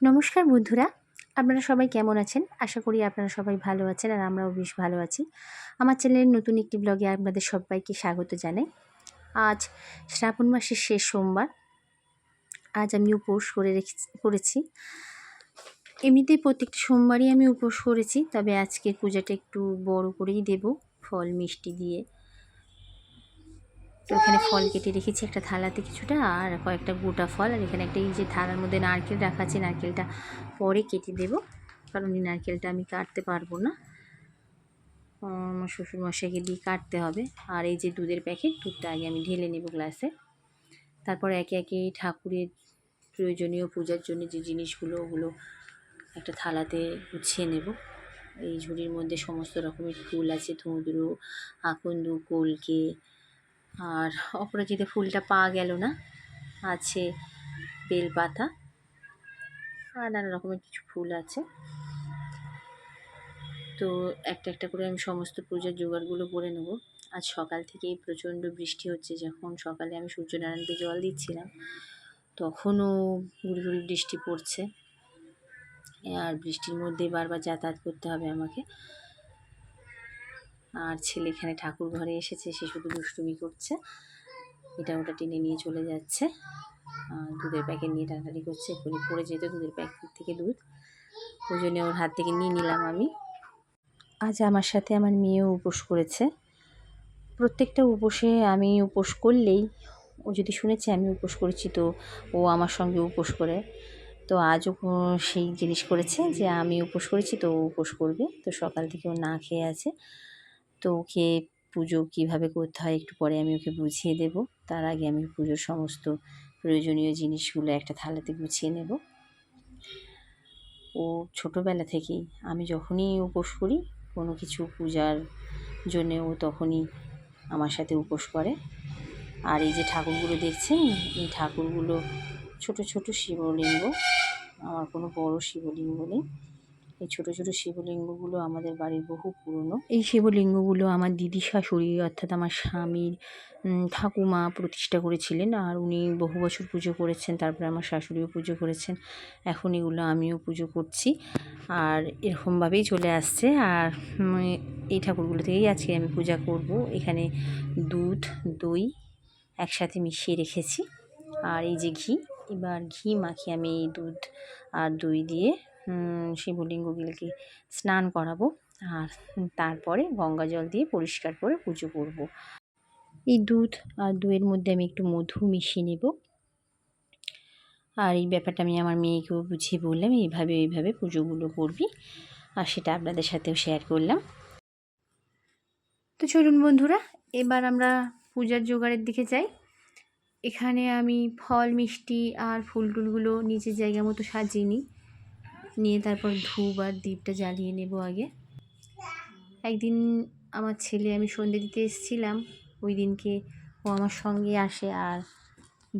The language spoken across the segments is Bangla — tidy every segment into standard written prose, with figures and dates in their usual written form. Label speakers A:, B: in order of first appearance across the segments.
A: নমস্কার বন্ধুরা, আপনারা সবাই কেমন আছেন? আশা করি আপনারা সবাই ভালো আছেন আর আমরাও বেশ ভালো আছি। আমার চ্যানেলের নতুন একটি ব্লগে আপনাদের সবাইকে স্বাগত জানাই। আজ শ্রাবণ মাসের শেষ সোমবার। আজ আমি উপোস করেছি। এমনিতেই প্রত্যেকটা সোমবারই আমি উপোস করেছি, তবে আজকের পূজাটা একটু বড় করেই দেব, ফল মিষ্টি দিয়ে। তো এখানে ফল কেটে রেখেছি একটা থালাতে কিছুটা, আর কয়েকটা গোটা ফল, আর এখানে একটা এই যে থালার মধ্যে নারকেল রাখা আছে, নারকেলটা পরে কেটে দেব, কারণ এই নারকেলটা আমি কাটতে পারবো না, আমার শ্বশুরমশাইকে দিয়ে কাটতে হবে। আর এই যে দুধের প্যাকেট, দুধটা আগে আমি ঢেলে নেব গ্লাসে, তারপর একে একে ঠাকুরের প্রয়োজনীয় পূজার জন্য যে জিনিসগুলো ওগুলো একটা থালাতে গুছিয়ে নেব। এই ঝুড়ির মধ্যে সমস্ত রকমের ফুল আছে, ধুঁদরু, আকন্দ, কলকে, আর অপরাজিতা ফুলটা পাওয়া গেল না, আছে বেলপাতা আর নানা রকমের কিছু ফুল আছে। তো একটা একটা করে আমি সমস্ত পূজার জোগাড়গুলো করে নেব। আজ সকাল থেকেই প্রচণ্ড বৃষ্টি হচ্ছে। যখন সকালে আমি সূর্যনারায়ণকে জল দিচ্ছিলাম তখনও গুড়ি গুড়ি বৃষ্টি পড়ছে, আর বৃষ্টির মধ্যে বারবার যাতায়াত করতে হবে আমাকে। আর ছেলে এখানে ঠাকুর ঘরে এসেছে, সে শুধু দুষ্টুমি করছে, এটা ওটা টেনে নিয়ে চলে যাচ্ছে, দুধের প্যাকেট নিয়ে টানাটানি করছে, এক্ষুনি পড়ে যেত দুধের প্যাকেট থেকে দুধ, ওই জন্য ওর হাত থেকে নিয়ে নিলাম আমি। আজ আমার সাথে আমার মেয়েও উপোস করেছে। প্রত্যেকটা উপোসে আমি উপোস করলেই ও যদি শুনেছে আমি উপোস করেছি তো ও আমার সঙ্গে উপোস করে। তো আজও সেই জিনিস করেছে যে আমি উপোস করেছি তো ও উপোস করবে। তো সকাল থেকে ও না খেয়ে আছে। তো ওকে পুজো কীভাবে করতে হয় একটু পরে আমি ওকে বুঝিয়ে দেব। তার আগে আমি পুজোর সমস্ত প্রয়োজনীয় জিনিসগুলো একটা থালাতে গুছিয়ে নেব। ও ছোটোবেলা থেকেই আমি যখনই উপোস করি কোনো কিছু পূজার জন্যে ও তখনই আমার সাথে উপোস করে। আর এই যে ঠাকুরগুলো দেখছেন, এই ঠাকুরগুলো ছোট ছোট শিবলিঙ্গ, আমার কোনো বড় শিবলিঙ্গ নেই। এই ছোট ছোট শিবলিঙ্গগুলো আমাদের বাড়ির বহু পুরনো। এই শিবলিঙ্গগুলো আমার দিদি শাশুড়ি অর্থাৎ আমার স্বামীর ঠাকুমা প্রতিষ্ঠা করেছিলেন, আর উনি বহু বছর পুজো করেছেন, তারপরে আমার শাশুড়িও পুজো করেছেন, এখন এগুলো আমিও পুজো করছি, আর এরকমভাবেই চলে আসছে। আর এই ঠাকুরগুলো থেকেই আজকে আমি পূজা করব। এখানে দুধ দই একসাথে মিশিয়ে রেখেছি, আর এই যে ঘি, এবার ঘি মাখিয়ে আমি এই দুধ আর দই দিয়ে শিবলিঙ্গগুলোকে স্নান করাবো, আর তারপরে গঙ্গা জল দিয়ে পরিষ্কার করে পুজো করব। এই দুধ আর দইয়ের মধ্যে আমি একটু মধু মিশিয়ে নেব, আর এই ব্যাপারটা আমি আমার মেয়েকেও বুঝিয়ে বললাম এইভাবে পুজোগুলো করবি, আর সেটা আপনাদের সাথেও শেয়ার করলাম। তো চলুন বন্ধুরা, এবার আমরা পূজার জোগাড়ের দিকে যাই। এখানে আমি ফল মিষ্টি আর ফুল টুলগুলো নিচের জায়গা মতো সাজিয়ে নিয়ে তারপর ধূপ আর দীপটা জ্বালিয়ে নেব আগে। একদিন আমার ছেলে, আমি সন্ধে দিতে এসেছিলাম, ওই দিনকে ও আমার সঙ্গে আসে, আর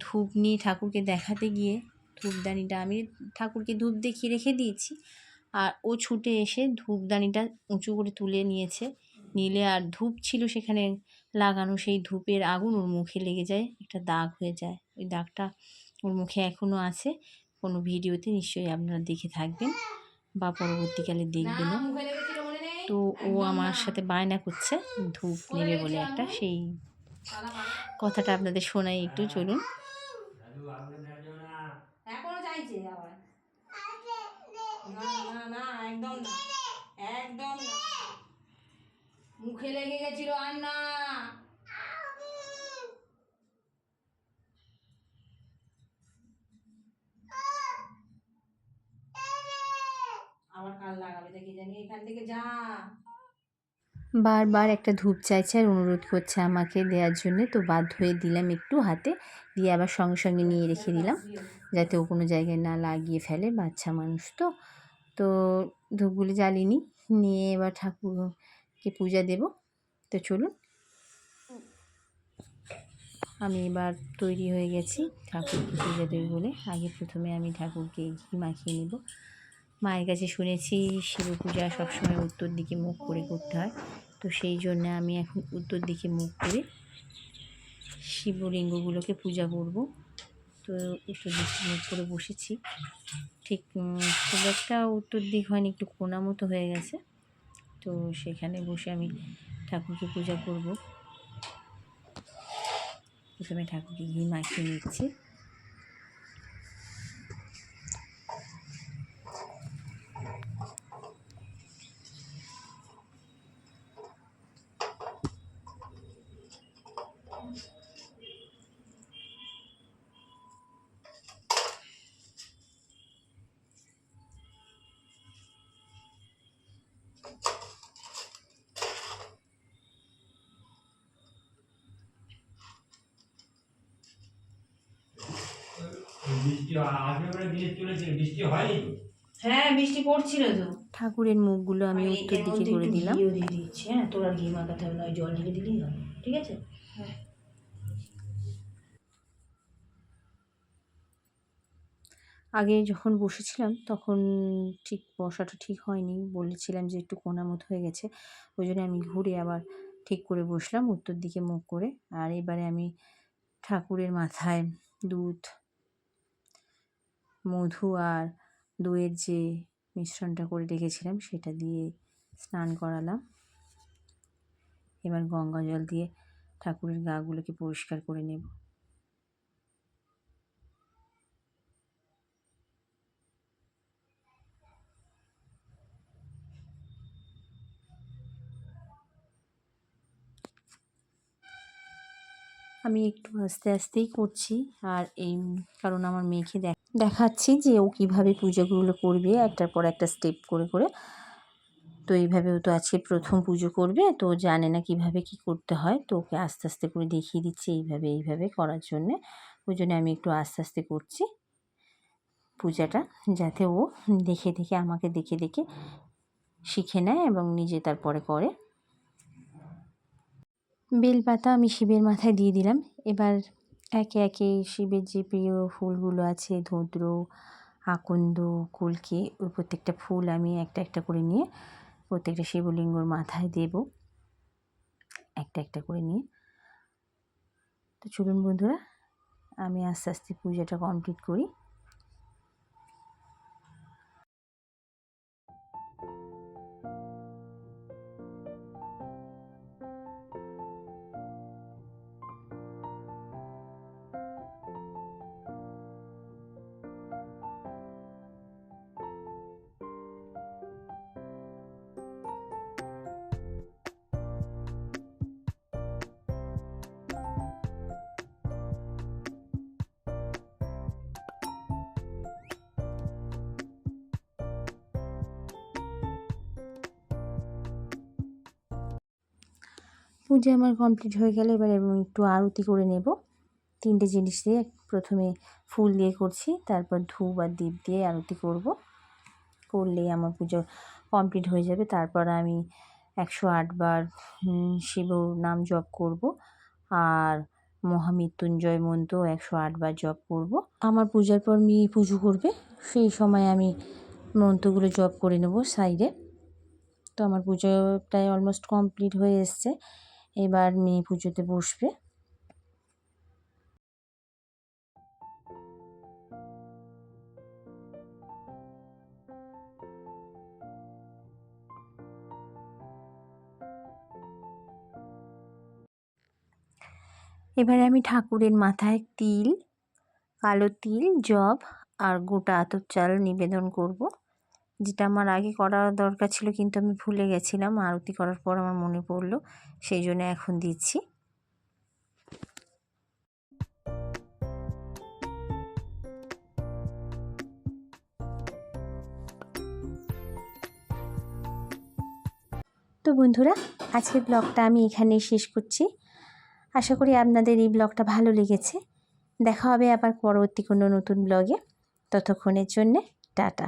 A: ধূপ নিয়ে ঠাকুরকে দেখাতে গিয়ে ধূপদানিটা আমি ঠাকুরকে ধূপ দেখিয়ে রেখে দিয়েছি, আর ও ছুটে এসে ধূপদানিটা উঁচু করে তুলে নিলে আর ধূপ ছিল সেখানে লাগানো, সেই ধূপের আগুন ওর মুখে লেগে যায়, একটা দাগ হয়ে যায়। ওই দাগটা ওর মুখে এখনও আছে। কোনো ভিডিওতে নিশ্চয়ই আপনারা দেখে থাকবেন বা পরবর্তীকালে দেখবেনও। তো ও আমার সাথে বায়না করছে ধূপ নেবে বলে একটা, সেই কথাটা আপনাদের শোনাই একটু, চলুন। এখনো চাইছে আবার, না না না, একদম না, একদম না, মুখে লেগে গেছিল, আর না। আবার কাল লাগাবে দেখি জানি, এখান থেকে যা। বারবার একটা ধূপ চাইছে আর অনুরোধ করছে আমাকে দেওয়ার জন্য, তো বাধ্য হয়ে দিলাম একটু হাতে দিয়ে, আবার সঙ্গে সঙ্গে নিয়ে রেখে দিলাম যাতে ও কোনো জায়গায় না লাগিয়ে ফেলে, বাচ্চা মানুষ তো। তো ধূপগুলি জ্বালিয়ে নিয়ে এবার ঠাকুরকে পূজা দেব। তো চলুন, আমি এবার তৈরি হয়ে গেছি ঠাকুরকে পূজা দেবে বলে। আগে প্রথমে আমি ঠাকুরকে ঘি মাখিয়ে নেব। মায়ের কাছে শুনেছি শিব পূজা সবসময় উত্তর দিকে মুখ করে করতে হয়, তো সেই জন্য আমি এখন উত্তর দিকে মুখ করে শিবলিঙ্গগুলোকে পূজা করব। তো উত্তর দিকে মুখ করে বসেছি। ঠিক খুব একটা উত্তর দিক হয়নি, একটু কোনা মতো হয়ে গেছে। তো সেখানে বসে আমি ঠাকুরকে পূজা করব। প্রথমে ঠাকুরকে ঘি মাখিয়ে নিচ্ছি।
B: হ্যাঁ বৃষ্টি পড়ছিল তো।
A: ঠাকুরের মুখগুলো আমি উত্তর দিকে করে দিলাম।
B: ঘিও দিয়ে দিচ্ছি। হ্যাঁ, তোর আর ঘি মাখাতে হবে না, ওই জল ঢেলে দিলেই হবে। ঠিক আছে।
A: আগে যখন বসেছিলাম তখন ঠিক বসাটা ঠিক হয়নি, বলেছিলাম যে একটু কোনা মতো হয়ে গেছে, ওই জন্য আমি ঘুরে আবার ঠিক করে বসলাম উত্তর দিকে মুখ করে। আর এবারে আমি ঠাকুরের মাথায় দুধ, মধু আর দইয়ের যে মিশ্রণটা করে রেখেছিলাম সেটা দিয়ে স্নান করালাম। এবার গঙ্গা জল দিয়ে ঠাকুরের গাগুলোকে পরিষ্কার করে নেব। আমি একটু আস্তে আস্তেই করছি, আর এই কারণ আমার মেয়েকে দেখাচ্ছি যে ও কীভাবে পুজোগুলো করবে, একটার পর একটা স্টেপ করে করে। তো এইভাবে ও তো আজকে প্রথম পুজো করবে, তো জানে না কিভাবে কি করতে হয়, তো ওকে আস্তে আস্তে করে দেখিয়ে দিচ্ছি এইভাবে করার জন্যে। ওই জন্য আমি একটু আস্তে আস্তে করছি পূজাটা, যাতে ও দেখে দেখে আমাকে দেখে দেখে শিখে নেয় এবং নিজে তারপরে করে। বেলপাতা আমি শিবের মাথায় দিয়ে দিলাম। এবার একে একে শিবের যে প্রিয় ফুলগুলো আছে, ধুদ্র, আকন্দ, কলকে, ওই প্রত্যেকটা ফুল আমি একটা একটা করে নিয়ে প্রত্যেকটা শিবলিঙ্গর মাথায় দেব একটা একটা করে নিয়ে। তো চলুন বন্ধুরা, আমি আস্তে আস্তে পূজাটা কমপ্লিট করি। পূজা আমার কমপ্লিট হয়ে গেলে এবার এবং একটু আরতি করে নেব। তিনটে জিনিস দিয়ে, প্রথমে ফুল দিয়ে করছি, তারপর ধূপ আর দীপ দিয়ে আরতি করব। করলেই আমার পুজো কমপ্লিট হয়ে যাবে। তারপর আমি 108 বার শিব নাম জপ করব, আর মহামৃত্যুঞ্জয় মন্ত্র 108 বার জপ করব। আমার পূজার পর মেয়ে পুজো করবে, সেই সময় আমি মন্ত্রগুলো জপ করে নেব সাইডে। তো আমার পুজো প্রায় অলমোস্ট কমপ্লিট হয়ে এসছে, এবার মেয়ে পুজোতে বসবে। এবারে আমি ঠাকুরের মাথায় তিল, কালো তিল, জব আর গোটা আতপ চাল নিবেদন করব, যেটা আমার আগে করা দরকার ছিল কিন্তু আমি ভুলে গেছিলাম। আরতি করার পর আমার মনে পড়লো, সেই জন্য এখন দিচ্ছি। তো বন্ধুরা, আজকের ব্লগটা আমি এখানেই শেষ করছি। আশা করি আপনাদের এই ব্লগটা ভালো লেগেছে। দেখা হবে আবার পরবর্তী কোনো নতুন ব্লগে। ততক্ষণের জন্যে টাটা।